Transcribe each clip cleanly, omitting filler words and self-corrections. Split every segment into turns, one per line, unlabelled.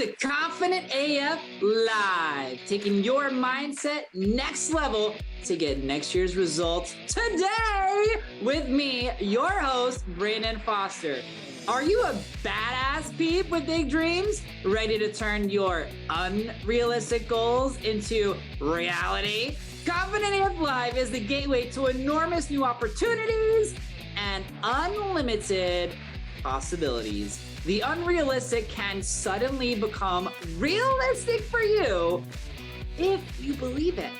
to Confident AF Live, taking your mindset next level to get next year's results today with me, your host, Brandon Foster. Are you a badass peep with big dreams, ready to turn your unrealistic goals into reality? Confident AF Live is the gateway to enormous new opportunities and unlimited possibilities. The unrealistic can suddenly become realistic for you if you believe it.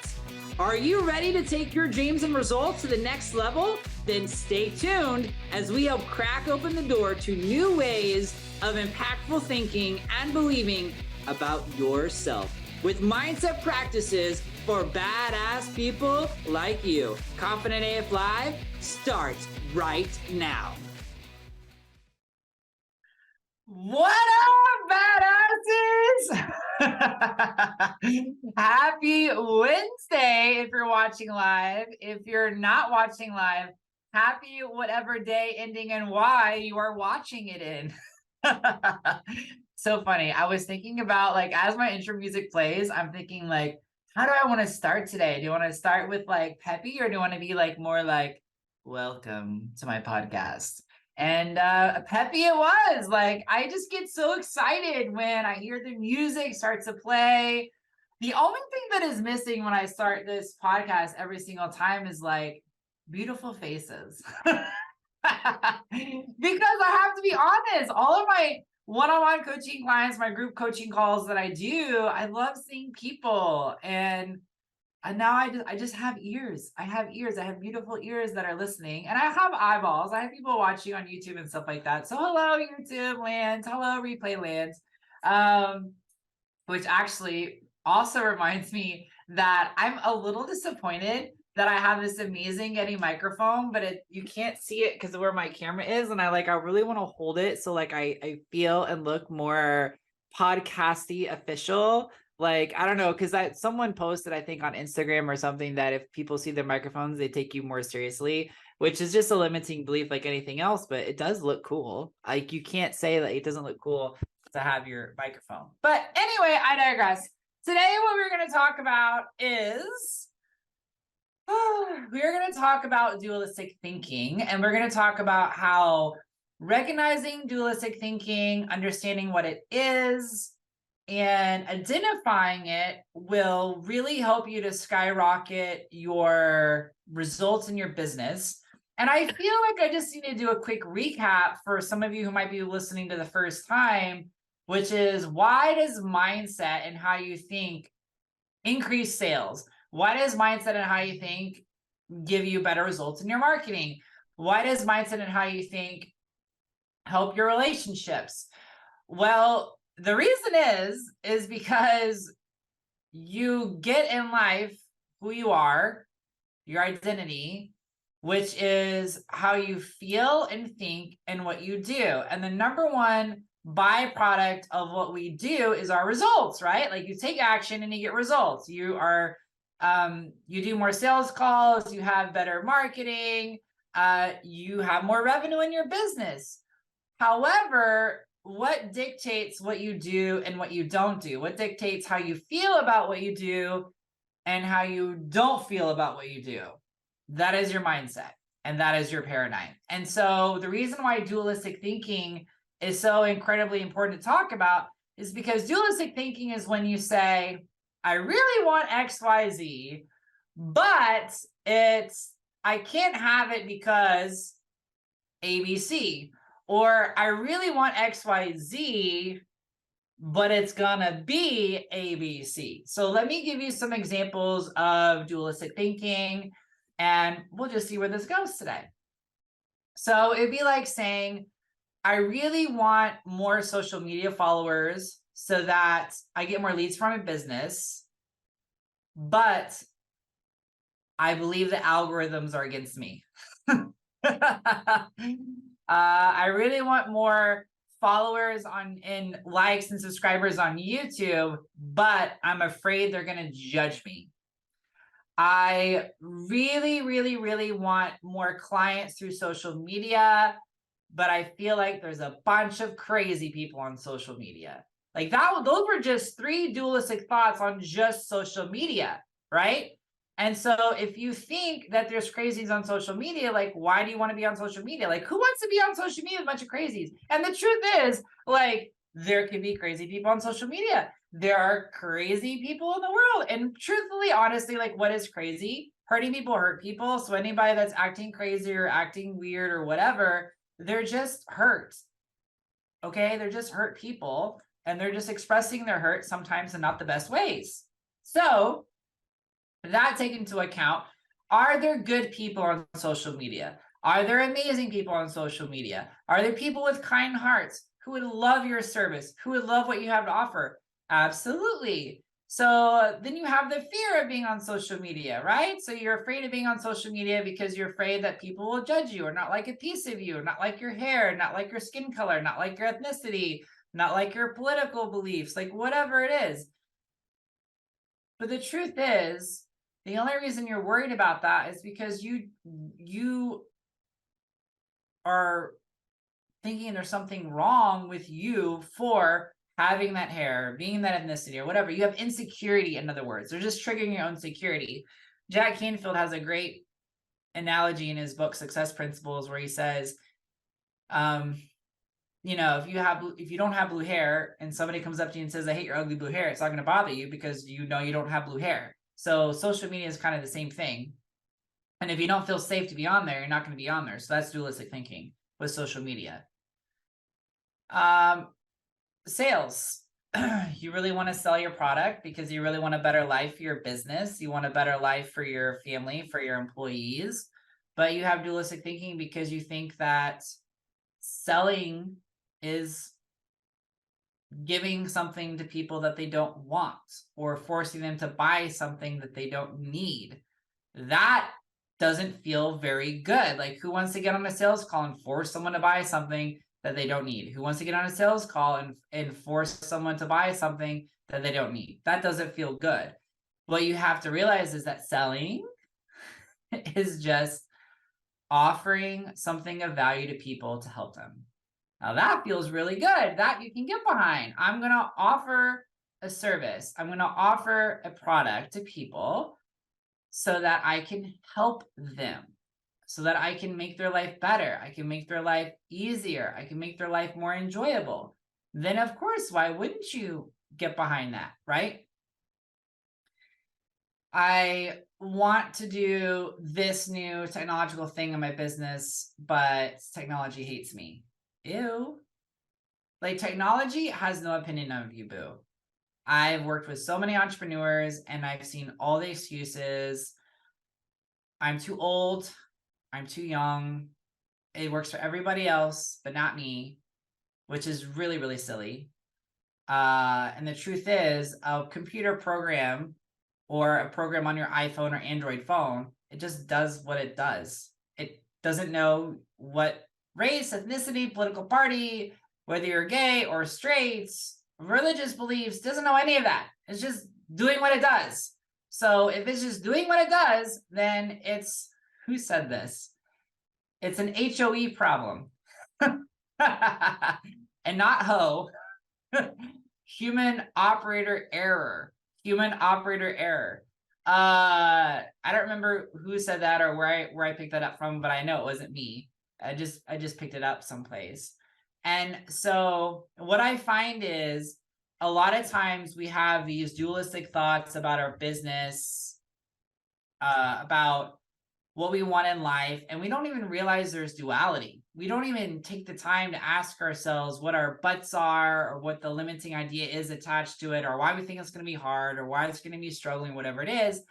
Are you ready to take your dreams and results to the next level? Then stay tuned as we help crack open the door to new ways of impactful thinking and believing about yourself with mindset practices for badass people like you. Confident AF Live starts right now. What up, badasses? Happy Wednesday if you're watching live. If you're not watching live, happy whatever day ending in Y you are watching it in. So funny. I was thinking about, like, as my intro music plays, I'm thinking, like, how do I want to start today? Do you want to start with like peppy, or do you want to be like more like, welcome to my podcast? And peppy it was. Like, I just get so excited when I hear the music start to play. The only thing that is missing when I start this podcast every single time is like beautiful faces. Because I have to be honest, all of my one-on-one coaching clients, my group coaching calls that I do, I love seeing people. And now I just have ears. I have ears. I have beautiful ears that are listening, and I have eyeballs. I have people watching on YouTube and stuff like that. So hello, YouTube land. Hello, replay land. Which actually also reminds me that I'm a little disappointed that I have this amazing Getty microphone, but you can't see it because of where my camera is. And I really want to hold it so like I feel and look more podcasty official. Like, I don't know, because someone posted, I think on Instagram or something, that if people see their microphones, they take you more seriously, which is just a limiting belief like anything else, but it does look cool. Like, you can't say that it doesn't look cool to have your microphone. But anyway, I digress. Today, what we're going to talk about is, we're going to talk about dualistic thinking, and we're going to talk about how recognizing dualistic thinking, understanding what it is, and identifying it will really help you to skyrocket your results in your business. And I feel like I just need to do a quick recap for some of you who might be listening to the first time, which is, why does mindset and how you think increase sales? Why does mindset and how you think give you better results in your marketing? Why does mindset and how you think help your relationships? Well, the reason is because you get in life who you are, your identity, which is how you feel and think and what you do. And the number one byproduct of what we do is our results, right? Like, you take action and you get results. You are, you do more sales calls, you have better marketing, you have more revenue in your business. However, what dictates what you do and what you don't do? What dictates how you feel about what you do and how you don't feel about what you do? That is your mindset, and that is your paradigm. And so the reason why dualistic thinking is so incredibly important to talk about is because dualistic thinking is when you say, I really want X, Y, Z, but I can't have it because ABC. Or I really want X, Y, Z, but it's gonna be ABC. So let me give you some examples of dualistic thinking, and we'll just see where this goes today. So it'd be like saying, I really want more social media followers so that I get more leads from a business, but I believe the algorithms are against me. I really want more followers and likes and subscribers on YouTube, but I'm afraid they're going to judge me. I really, really, really want more clients through social media, but I feel like there's a bunch of crazy people on social media. Like those were just 3 dualistic thoughts on just social media, right? And so if you think that there's crazies on social media, like, why do you want to be on social media? Like, who wants to be on social media with a bunch of crazies? And the truth is, like, there can be crazy people on social media. There are crazy people in the world. And truthfully, honestly, like, what is crazy? Hurting people hurt people. So anybody that's acting crazy or acting weird or whatever, they're just hurt. Okay? They're just hurt people. And they're just expressing their hurt sometimes in not the best ways. So that taken into account, are there good people on social media? Are there amazing people on social media? Are there people with kind hearts who would love your service, who would love what you have to offer? Absolutely. So then you have the fear of being on social media, right? So you're afraid of being on social media because you're afraid that people will judge you or not like a piece of you, or not like your hair, not like your skin color, not like your ethnicity, not like your political beliefs, like whatever it is. But the truth is, the only reason you're worried about that is because you are thinking there's something wrong with you for having that hair, being that ethnicity, or whatever. You have insecurity, in other words. They're just triggering your own security. Jack Canfield has a great analogy in his book Success Principles where he says, you know, if you don't have blue hair and somebody comes up to you and says, I hate your ugly blue hair, it's not going to bother you because you know you don't have blue hair. So social media is kind of the same thing. And if you don't feel safe to be on there, you're not going to be on there. So that's dualistic thinking with social media. Sales. You really want to sell your product because you really want a better life for your business. You want a better life for your family, for your employees. But you have dualistic thinking because you think that selling is giving something to people that they don't want or forcing them to buy something that they don't need. That doesn't feel very good. Like, who wants to get on a sales call and force someone to buy something that they don't need? Who wants to get on a sales call and force someone to buy something that they don't need? That doesn't feel good. What you have to realize is that selling is just offering something of value to people to help them. Now that feels really good. That you can get behind. I'm going to offer a service. I'm going to offer a product to people so that I can help them, so that I can make their life better. I can make their life easier. I can make their life more enjoyable. Then of course, why wouldn't you get behind that, right? I want to do this new technological thing in my business, but technology hates me. Ew. Like, technology has no opinion of you, boo. I've worked with so many entrepreneurs and I've seen all the excuses. I'm too old. I'm too young. It works for everybody else, but not me, which is really, really silly. And the truth is, a computer program or a program on your iPhone or Android phone, it just does what it does. It doesn't know what race, ethnicity, political party, whether you're gay or straight, religious beliefs, doesn't know any of that. It's just doing what it does. So if it's just doing what it does, then it's, who said this? It's an HOE problem. And not ho. Human operator error. Human operator error. I don't remember who said that or where I picked that up from, but I know it wasn't me. I just picked it up someplace. And so what I find is a lot of times we have these dualistic thoughts about our business, about what we want in life, and we don't even realize there's duality. We don't even take the time to ask ourselves what our buts are or what the limiting idea is attached to it or why we think it's going to be hard or why it's going to be struggling, whatever it is.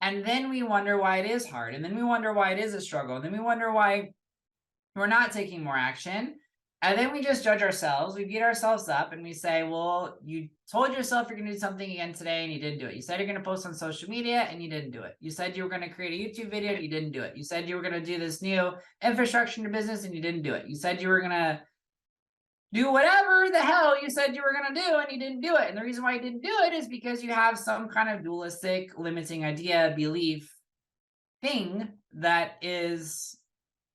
And then we wonder why it is hard. And then we wonder why it is a struggle. And then we wonder why we're not taking more action. And then we just judge ourselves. We beat ourselves up and we say, well, you told yourself you're going to do something again today and you didn't do it. You said you're going to post on social media and you didn't do it. You said you were going to create a YouTube video and you didn't do it. You said you were going to do this new infrastructure in your business and you didn't do it. You said you were going to do whatever the hell you said you were going to do and you didn't do it. And the reason why you didn't do it is because you have some kind of dualistic, limiting idea, belief thing that is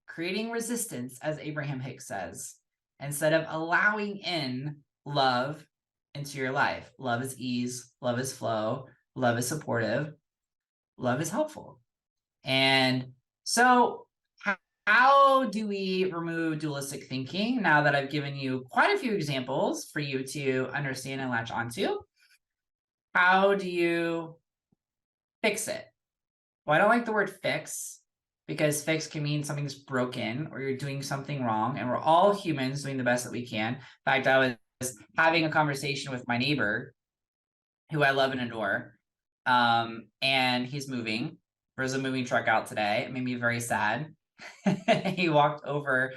creating resistance, as Abraham Hicks says, instead of allowing in love into your life. Love is ease, love is flow, love is supportive, love is helpful. And so how do we remove dualistic thinking now that I've given you quite a few examples for you to understand and latch onto? How do you fix it? Well, I don't like the word fix because fix can mean something's broken or you're doing something wrong, and we're all humans doing the best that we can. In fact, I was having a conversation with my neighbor who I love and adore, and he's moving. There's a moving truck out today. It made me very sad. He walked over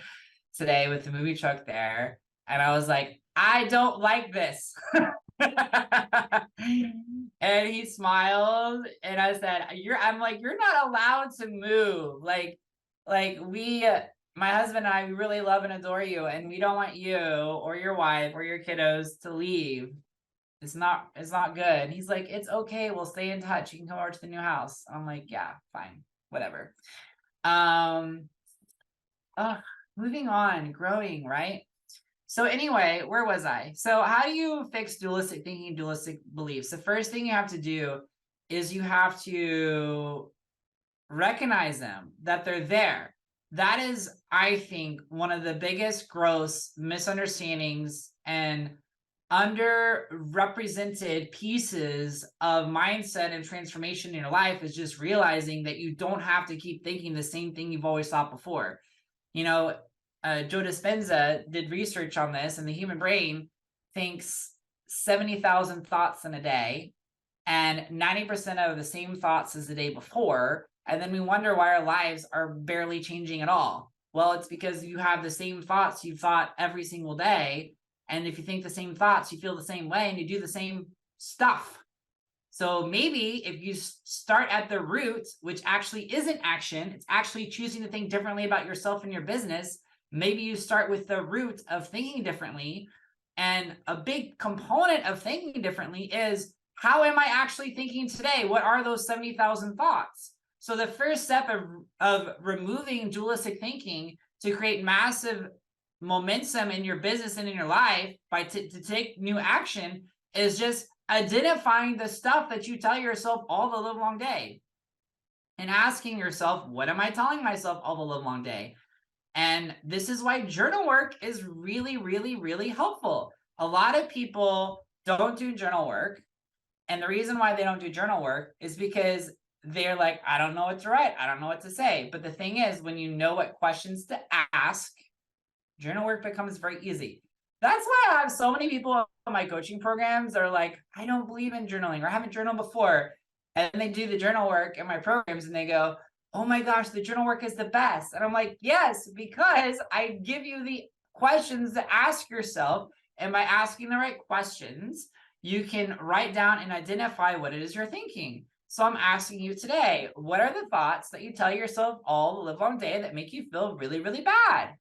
today with the moving truck there, and I was like, I don't like this. And he smiled, and I said, I'm like, you're not allowed to move. Like we, my husband and I, we really love and adore you, and we don't want you or your wife or your kiddos to leave. It's not good. And he's like, it's okay. We'll stay in touch. You can come over to the new house. I'm like, yeah, fine, whatever. Moving on, growing, right? So anyway, where was I? So how do you fix dualistic thinking, dualistic beliefs? The first thing you have to do is you have to recognize them, that they're there. That is, I think, one of the biggest gross misunderstandings and underrepresented pieces of mindset and transformation in your life is just realizing that you don't have to keep thinking the same thing you've always thought before. You know, Joe Dispenza did research on this, and the human brain thinks 70,000 thoughts in a day, and 90% of the same thoughts as the day before. And then we wonder why our lives are barely changing at all. Well, it's because you have the same thoughts you've thought every single day. And if you think the same thoughts, you feel the same way and you do the same stuff. So maybe if you start at the root, which actually isn't action, it's actually choosing to think differently about yourself and your business. Maybe you start with the root of thinking differently. And a big component of thinking differently is, how am I actually thinking today? What are those 70,000 thoughts? So the first step of removing dualistic thinking to create massive momentum in your business and in your life to take new action is just identifying the stuff that you tell yourself all the live long day and asking yourself, what am I telling myself all the live long day? And this is why journal work is really, really, really helpful. A lot of people don't do journal work. And the reason why they don't do journal work is because they're like, I don't know what to write. I don't know what to say. But the thing is, when you know what questions to ask, journal work becomes very easy. That's why I have so many people in my coaching programs that are like, I don't believe in journaling, or I haven't journaled before. And they do the journal work in my programs and they go, oh my gosh, the journal work is the best. And I'm like, yes, because I give you the questions to ask yourself. And by asking the right questions, you can write down and identify what it is you're thinking. So I'm asking you today, what are the thoughts that you tell yourself all the live long day that make you feel really, really bad?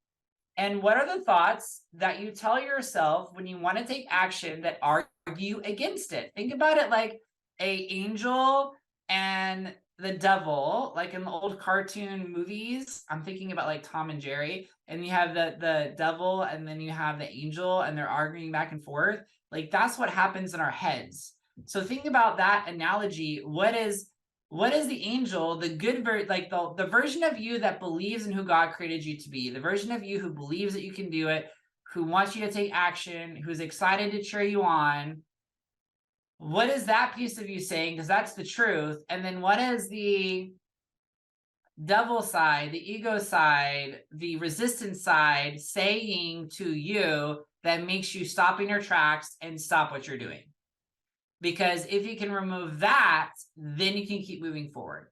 And what are the thoughts that you tell yourself when you want to take action that argue against it? Think about it like an angel and the devil, like in the old cartoon movies. I'm thinking about like Tom and Jerry, and you have the devil and then you have the angel, and they're arguing back and forth. Like that's what happens in our heads. So think about that analogy. What is the angel, the good like the version of you that believes in who God created you to be, the version of you who believes that you can do it, who wants you to take action, who's excited to cheer you on? What is that piece of you saying? Because that's the truth. And then what is the devil side, the ego side, the resistance side saying to you that makes you stop in your tracks and stop what you're doing? Because if you can remove that, then you can keep moving forward.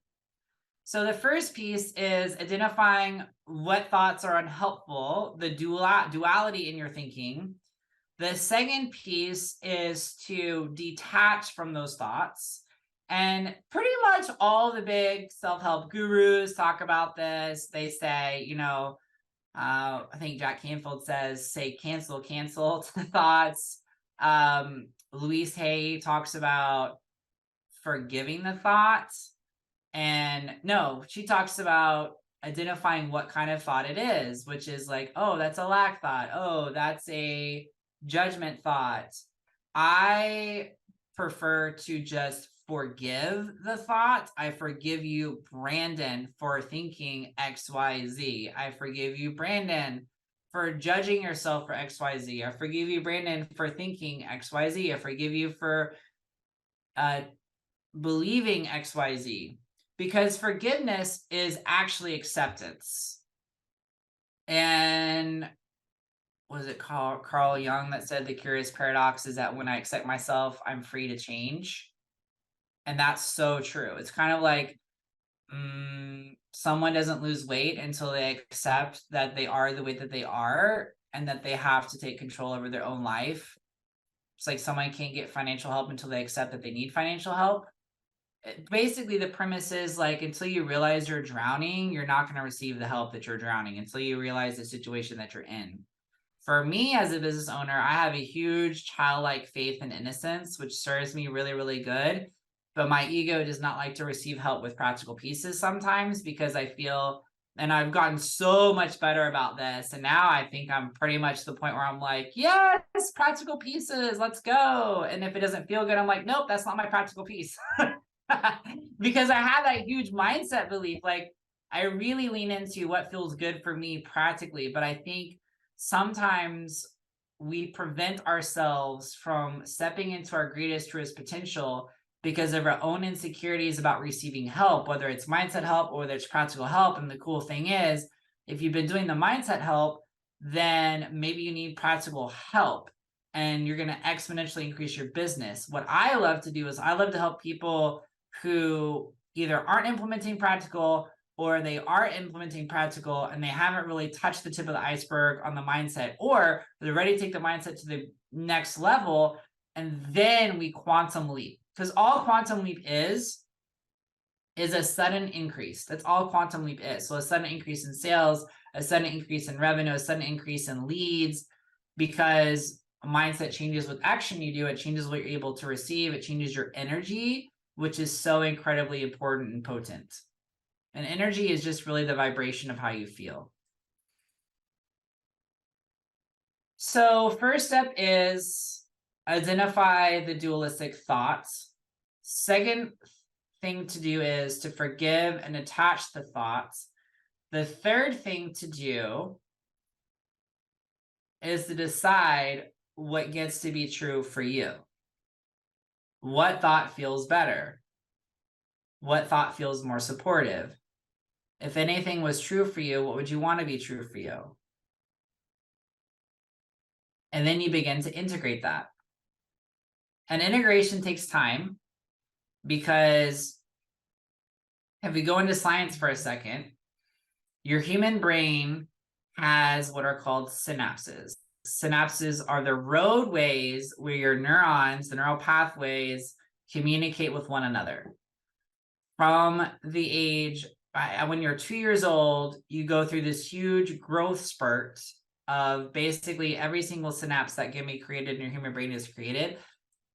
So the first piece is identifying what thoughts are unhelpful, the duality in your thinking. The second piece is to detach from those thoughts. And pretty much all the big self-help gurus talk about this. They say, I think Jack Canfield says, say cancel to the thoughts. Louise Hay talks about forgiving the thoughts. And no, she talks about identifying what kind of thought it is, which is like, oh, that's a lack thought. Oh, that's a judgment thought. I prefer to just forgive the thought. I forgive you, Brandon, for thinking XYZ. I forgive you, Brandon, for judging yourself for XYZ. I forgive you, Brandon, for thinking XYZ. I forgive you for believing XYZ. Because forgiveness is actually acceptance. And was it Carl Jung that said the curious paradox is that when I accept myself, I'm free to change? And that's so true. It's kind of like someone doesn't lose weight until they accept that they are the way that they are and that they have to take control over their own life. It's like someone can't get financial help until they accept that they need financial help. Basically, the premise is like until you realize you're drowning, you're not going to receive the help that you're drowning until you realize the situation that you're in. For me as a business owner, I have a huge childlike faith and innocence, which serves me really, really good. But my ego does not like to receive help with practical pieces sometimes because I feel, and I've gotten so much better about this. And now I think I'm pretty much to the point where I'm like, yes, practical pieces, let's go. And if it doesn't feel good, I'm like, nope, that's not my practical piece. Because I have that huge mindset belief. Like I really lean into what feels good for me practically. But I think sometimes we prevent ourselves from stepping into our greatest, truest potential because of our own insecurities about receiving help, whether it's mindset help or whether it's practical help. And the cool thing is, if you've been doing the mindset help, then maybe you need practical help and you're going to exponentially increase your business. What I love to do is I love to help people who either aren't implementing practical or they are implementing practical and they haven't really touched the tip of the iceberg on the mindset, or they're ready to take the mindset to the next level. And then we quantum leap, because all quantum leap is a sudden increase. That's all quantum leap is. So a sudden increase in sales, a sudden increase in revenue, a sudden increase in leads, because a mindset changes with action you do. It changes what you're able to receive. It changes your energy, which is so incredibly important and potent. And energy is just really the vibration of how you feel. So first step is identify the dualistic thoughts. Second thing to do is to forgive and attach the thoughts. The third thing to do is to decide what gets to be true for you. What thought feels better? What thought feels more supportive? If anything was true for you, what would you want to be true for you? And then you begin to integrate that. And integration takes time because if we go into science for a second, your human brain has what are called synapses. Synapses are the roadways where your neurons, the neural pathways, communicate with one another. From the age, when you're 2 years old, you go through this huge growth spurt of basically every single synapse that can be created in your human brain is created.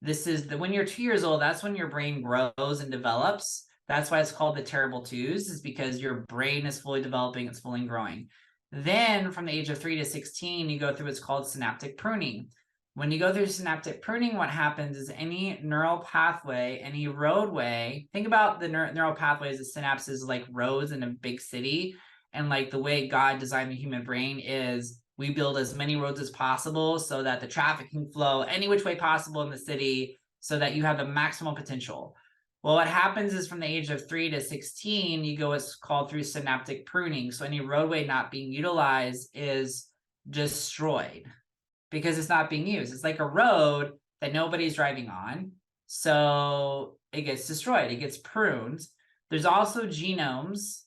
This is when you're 2 years old, that's when your brain grows and develops. That's why it's called the terrible twos, is because your brain is fully developing, it's fully growing. Then from the age of 3 to 16, you go through what's called synaptic pruning. When you go through synaptic pruning, what happens is any neural pathway, any roadway, think about the neural pathways as synapses like roads in a big city. And like the way God designed the human brain is we build as many roads as possible so that the traffic can flow any which way possible in the city so that you have the maximum potential. Well, what happens is from the age of 3 to 16, you go what's called through synaptic pruning. So any roadway not being utilized is destroyed because it's not being used. It's like a road that nobody's driving on. So it gets destroyed. It gets pruned. There's also genomes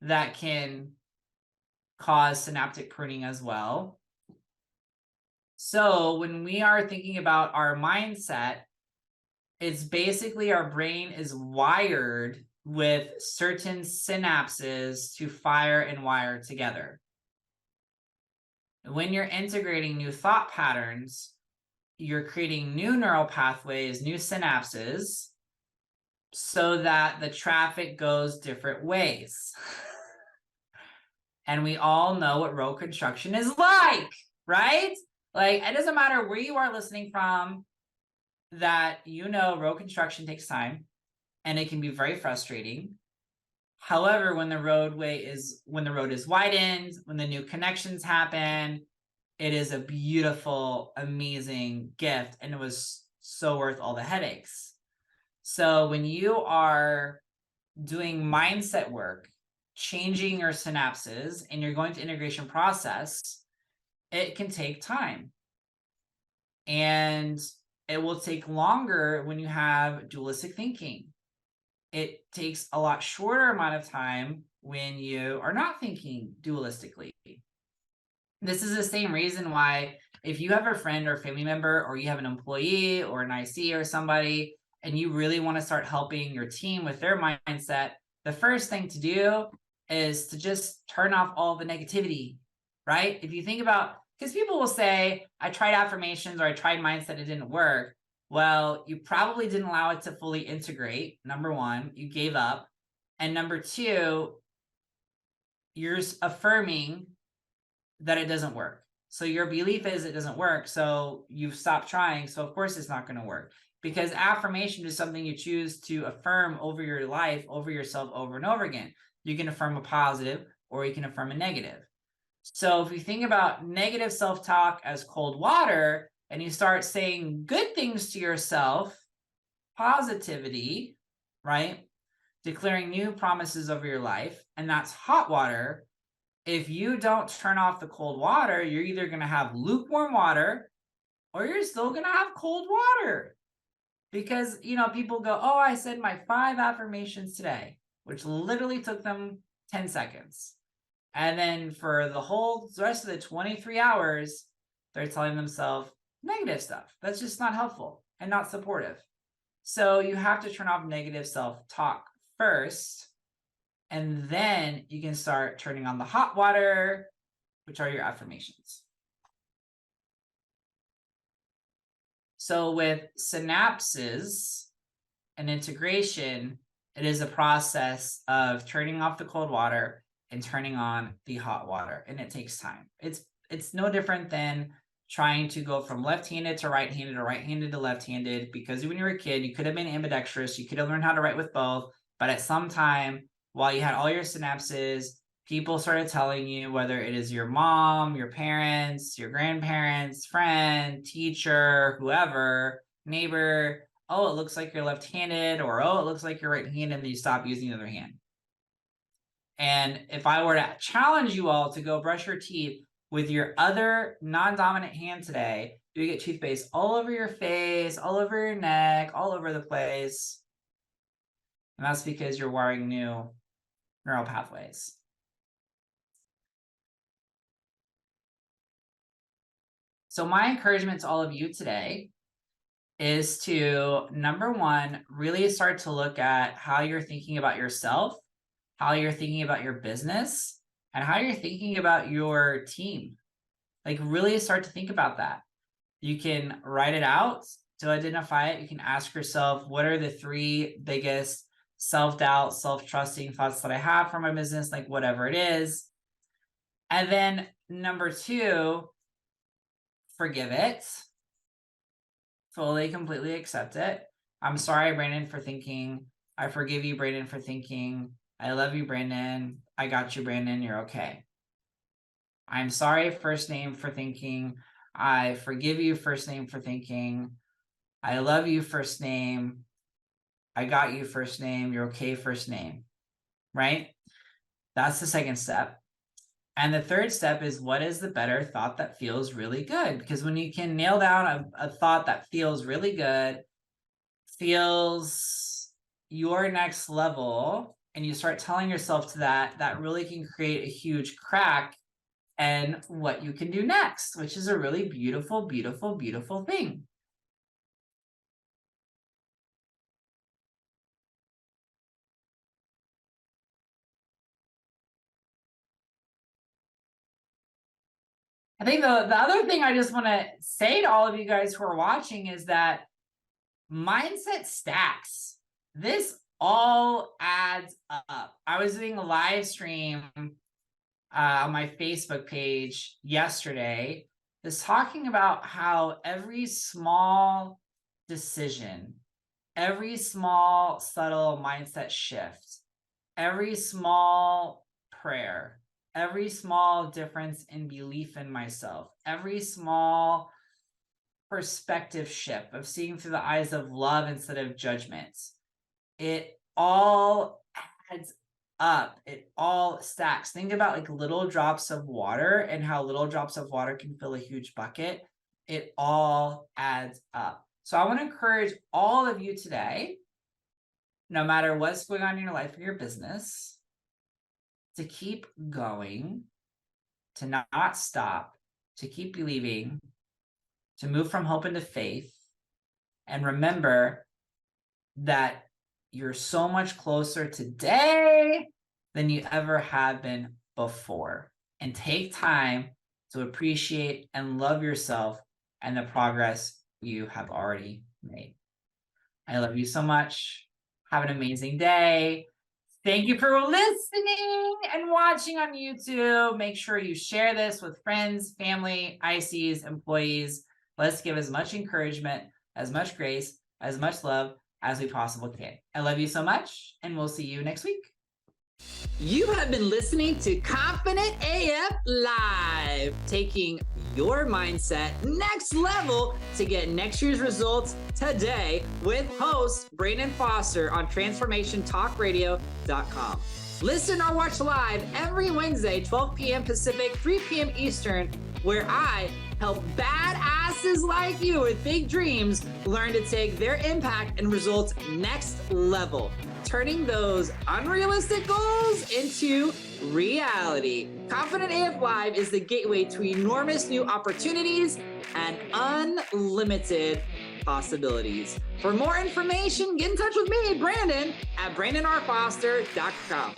that can cause synaptic pruning as well. So when we are thinking about our mindset, it's basically our brain is wired with certain synapses to fire and wire together. When you're integrating new thought patterns, you're creating new neural pathways, new synapses, so that the traffic goes different ways. And we all know what road construction is like, right? Like, it doesn't matter where you are listening from. that, road construction takes time and it can be very frustrating. However, when the road is widened, when the new connections happen, it is a beautiful, amazing gift, and it was so worth all the headaches. So when you are doing mindset work, changing your synapses, and you're going to integration process, it can take time. And it will take longer when you have dualistic thinking. It takes a lot shorter amount of time when you are not thinking dualistically. This is the same reason why if you have a friend or family member, or you have an employee or an IC or somebody, and you really want to start helping your team with their mindset, the first thing to do is to just turn off all the negativity, right? If you think about, because people will say, I tried affirmations or I tried mindset, it didn't work. Well, you probably didn't allow it to fully integrate. Number one, you gave up. And number two, you're affirming that it doesn't work. So your belief is it doesn't work. So you've stopped trying. So of course it's not going to work, because affirmation is something you choose to affirm over your life, over yourself, over and over again. You can affirm a positive or you can affirm a negative. So if you think about negative self-talk as cold water, and you start saying good things to yourself, positivity, right? Declaring new promises over your life, and that's hot water. If you don't turn off the cold water, you're either going to have lukewarm water or you're still going to have cold water. Because, people go, oh, I said my 5 affirmations today, which literally took them 10 seconds. And then for the rest of the 23 hours, they're telling themselves negative stuff. That's just not helpful and not supportive. So you have to turn off negative self-talk first, and then you can start turning on the hot water, which are your affirmations. So with synapses and integration, it is a process of turning off the cold water and turning on the hot water, and it takes time. It's no different than trying to go from left-handed to right-handed or right-handed to left-handed, because when you were a kid, you could have been ambidextrous, you could have learned how to write with both, but at some time, while you had all your synapses, people started telling you, whether it is your mom, your parents, your grandparents, friend, teacher, whoever, neighbor, oh, it looks like you're left-handed, or oh, it looks like you're right-handed, and you stop using the other hand. And if I were to challenge you all to go brush your teeth with your other non-dominant hand today, you get toothpaste all over your face, all over your neck, all over the place. And that's because you're wiring new neural pathways. So my encouragement to all of you today is to, number one, really start to look at how you're thinking about yourself, how you're thinking about your business, and how you're thinking about your team. Like, really start to think about that. You can write it out to identify it. You can ask yourself, what are the 3 biggest self-doubt, self-trusting thoughts that I have for my business, like whatever it is. And then number 2, forgive it. Fully, completely accept it. I'm sorry, Brandon, for thinking. I forgive you, Brandon, for thinking. I love you, Brandon. I got you, Brandon. You're okay. I'm sorry, first name, for thinking. I forgive you, first name, for thinking. I love you, first name. I got you, first name. You're okay, first name. Right? That's the second step. And the third step is, what is the better thought that feels really good? Because when you can nail down a thought that feels really good, feels your next level, and you start telling yourself to that really can create a huge crack and what you can do next, which is a really beautiful, beautiful, beautiful thing. I think the other thing I just want to say to all of you guys who are watching is that mindset stacks. This all adds up. I was doing a live stream on my Facebook page yesterday, just talking about how every small decision, every small, subtle mindset shift, every small prayer, every small difference in belief in myself, every small perspective shift of seeing through the eyes of love instead of judgment, it all adds up. It all stacks. Think about like little drops of water and how little drops of water can fill a huge bucket. It all adds up. So I want to encourage all of you today, no matter what's going on in your life or your business, to keep going, to not stop, to keep believing, to move from hope into faith. And remember that you're so much closer today than you ever have been before. And take time to appreciate and love yourself and the progress you have already made. I love you so much. Have an amazing day. Thank you for listening and watching on YouTube. Make sure you share this with friends, family, ICs, employees. Let's give as much encouragement, as much grace, as much love as we possibly can. I love you so much, and we'll see you next week.
You have been listening to Confident AF Live, taking your mindset next level to get next year's results today with host Brandon Foster on transformationtalkradio.com. Listen or watch live every Wednesday, 12 p.m. Pacific, 3 p.m. Eastern, where I help badasses like you with big dreams learn to take their impact and results next level, turning those unrealistic goals into reality. Confident AF Live is the gateway to enormous new opportunities and unlimited possibilities. For more information, get in touch with me, Brandon, at brandonrfoster.com.